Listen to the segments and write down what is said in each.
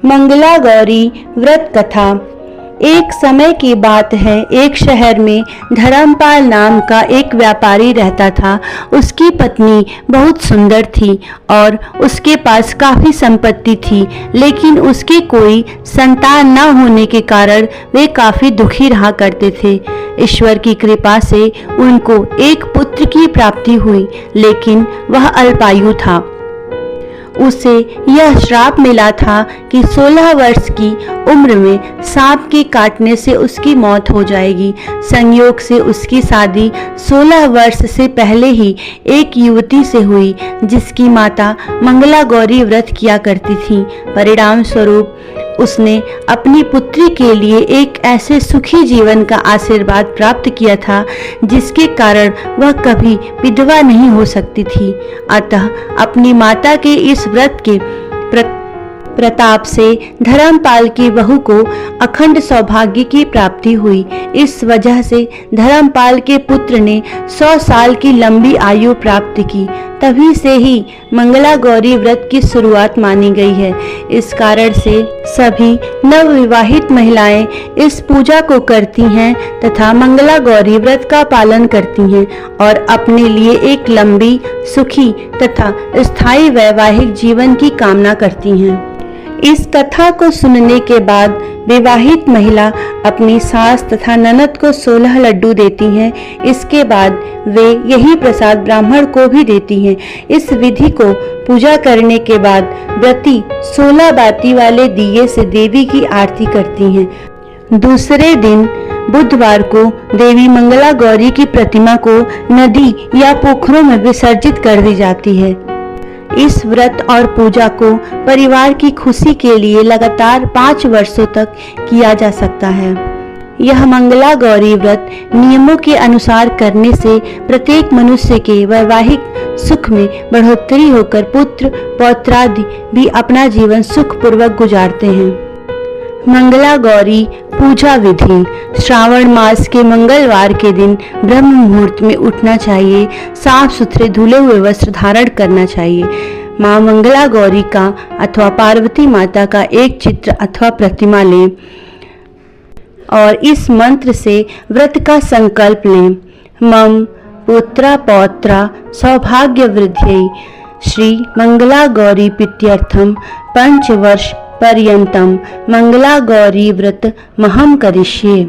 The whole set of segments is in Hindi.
मंगला गौरी व्रत कथा। एक समय की बात है, एक शहर में धर्मपाल नाम का एक व्यापारी रहता था। उसकी पत्नी बहुत सुंदर थी और उसके पास काफी संपत्ति थी, लेकिन उसके कोई संतान न होने के कारण वे काफी दुखी रहा करते थे। ईश्वर की कृपा से उनको एक पुत्र की प्राप्ति हुई, लेकिन वह अल्पायु था। उसे यह श्राप मिला था कि 16 वर्ष की उम्र में सांप के काटने से उसकी मौत हो जाएगी। संयोग से उसकी शादी 16 वर्ष से पहले ही एक युवती से हुई, जिसकी माता मंगला गौरी व्रत किया करती थी। परिणाम स्वरूप उसने अपनी पुत्री के लिए एक ऐसे सुखी जीवन का आशीर्वाद प्राप्त किया था, जिसके कारण वह कभी विधवा नहीं हो सकती थी। अतः अपनी माता के इस व्रत के प्रताप से धर्मपाल की बहू को अखंड सौभाग्य की प्राप्ति हुई। इस वजह से धर्मपाल के पुत्र ने 100 साल की लंबी आयु प्राप्त की। तभी से ही मंगला गौरी व्रत की शुरुआत मानी गई है। इस कारण से सभी नवविवाहित महिलाएं इस पूजा को करती हैं तथा मंगला गौरी व्रत का पालन करती हैं और अपने लिए एक लंबी, सुखी तथा स्थायी वैवाहिक जीवन की कामना करती हैं। इस कथा को सुनने के बाद विवाहित महिला अपनी सास तथा ननद को 16 लड्डू देती हैं। इसके बाद वे यही प्रसाद ब्राह्मण को भी देती हैं। इस विधि को पूजा करने के बाद व्रती 16 बाती वाले दिए से देवी की आरती करती हैं। दूसरे दिन बुधवार को देवी मंगला गौरी की प्रतिमा को नदी या पोखरों में विसर्जित कर दी जाती है। इस व्रत और पूजा को परिवार की खुशी के लिए लगातार 5 वर्षों तक किया जा सकता है। यह मंगला गौरी व्रत नियमों के अनुसार करने से प्रत्येक मनुष्य के वैवाहिक सुख में बढ़ोतरी होकर पुत्र पौत्रादि भी अपना जीवन सुखपूर्वक गुजारते हैं। मंगला गौरी पूजा विधि। श्रावण मास के मंगलवार के दिन ब्रह्म मुहूर्त में उठना चाहिए। साफ सुथरे धुले हुए वस्त्र धारण करना चाहिए। मां मंगला गौरी का अथवा पार्वती माता का एक चित्र अथवा प्रतिमा लें और इस मंत्र से व्रत का संकल्प लें। मम पुत्रा पौत्रा सौभाग्य वृद्ध्यै श्री मंगला गौरी प्रीत्यर्थम 5 वर्ष पर्यंतम मंगला गौरी व्रत महम करिष्ये।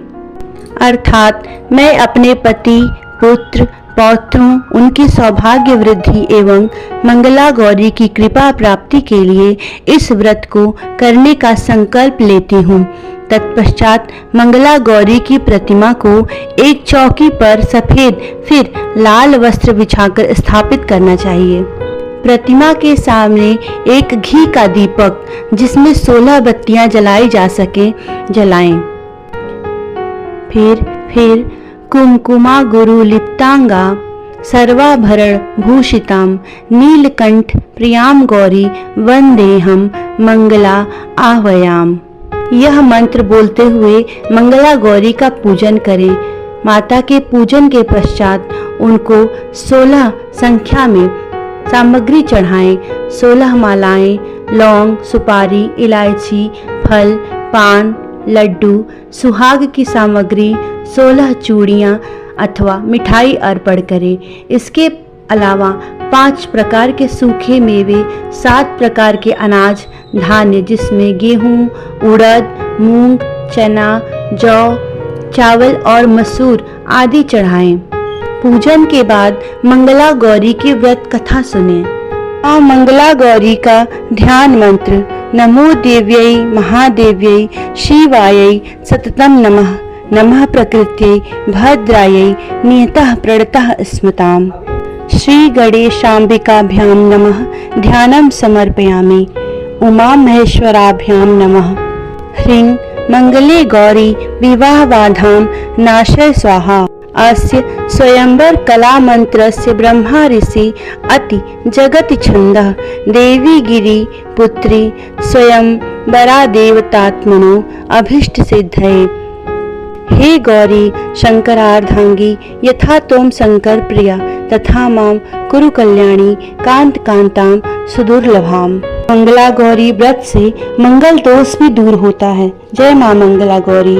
अर्थात मैं अपने पति, पुत्र, पौत्रों, उनकी सौभाग्य वृद्धि एवं मंगला गौरी की कृपा प्राप्ति के लिए इस व्रत को करने का संकल्प लेती हूँ। तत्पश्चात मंगला गौरी की प्रतिमा को एक चौकी पर सफेद फिर लाल वस्त्र बिछाकर स्थापित करना चाहिए। प्रतिमा के सामने एक घी का दीपक, जिसमें 16 बत्तियां जलाई जा सके, जलाएं। फिर कुमकुमा गुरु लिप्तांगा सर्वाभरण भूषिताम नीलकंठ प्रियाम गौरी वंदेहम मंगला आह्वयाम। यह मंत्र बोलते हुए मंगला गौरी का पूजन करें। माता के पूजन के पश्चात उनको 16 संख्या में सामग्री चढ़ाएं। 16 मालाएं, लौंग, सुपारी, इलायची, फल, पान, लड्डू, सुहाग की सामग्री, 16 चूड़ियां अथवा मिठाई अर्पण करें। इसके अलावा 5 प्रकार के सूखे मेवे, 7 प्रकार के अनाज धान्य, जिसमें गेहूं, उड़द, मूंग, चना, जौ, चावल और मसूर आदि चढ़ाएं। पूजन के बाद मंगला गौरी की व्रत कथा सुने। मां मंगला गौरी का ध्यान मंत्र। नमो देव्यै महादेव्यै शिवायै सततं नमः। नमः प्रकृत्यै भद्रायै नियतः प्रणतः स्मताम्। श्री गणेशाम्बिकाभ्यां नमः। ध्यानं समर्पयामि। उमा महेश्वराभ्यां नमः। ह्रीं मंगले गौरी विवाहबाधां नाशय स्वाहा। अस्य स्वयंवर कला मंत्रस्य ब्रह्मा ऋषि अति जगति छंदः देवी गिरि पुत्री स्वयं बरा देवतात्मनो अभिष्ट सिद्धये। हे गौरी शंकरार्धांगी यथा तोम शंकर प्रिया तथा माम कुरु कल्याणी कांत कांताम सुदुर्लभाम। मंगला गौरी व्रत से मंगल दोष भी दूर होता है। जय मां मंगला गौरी।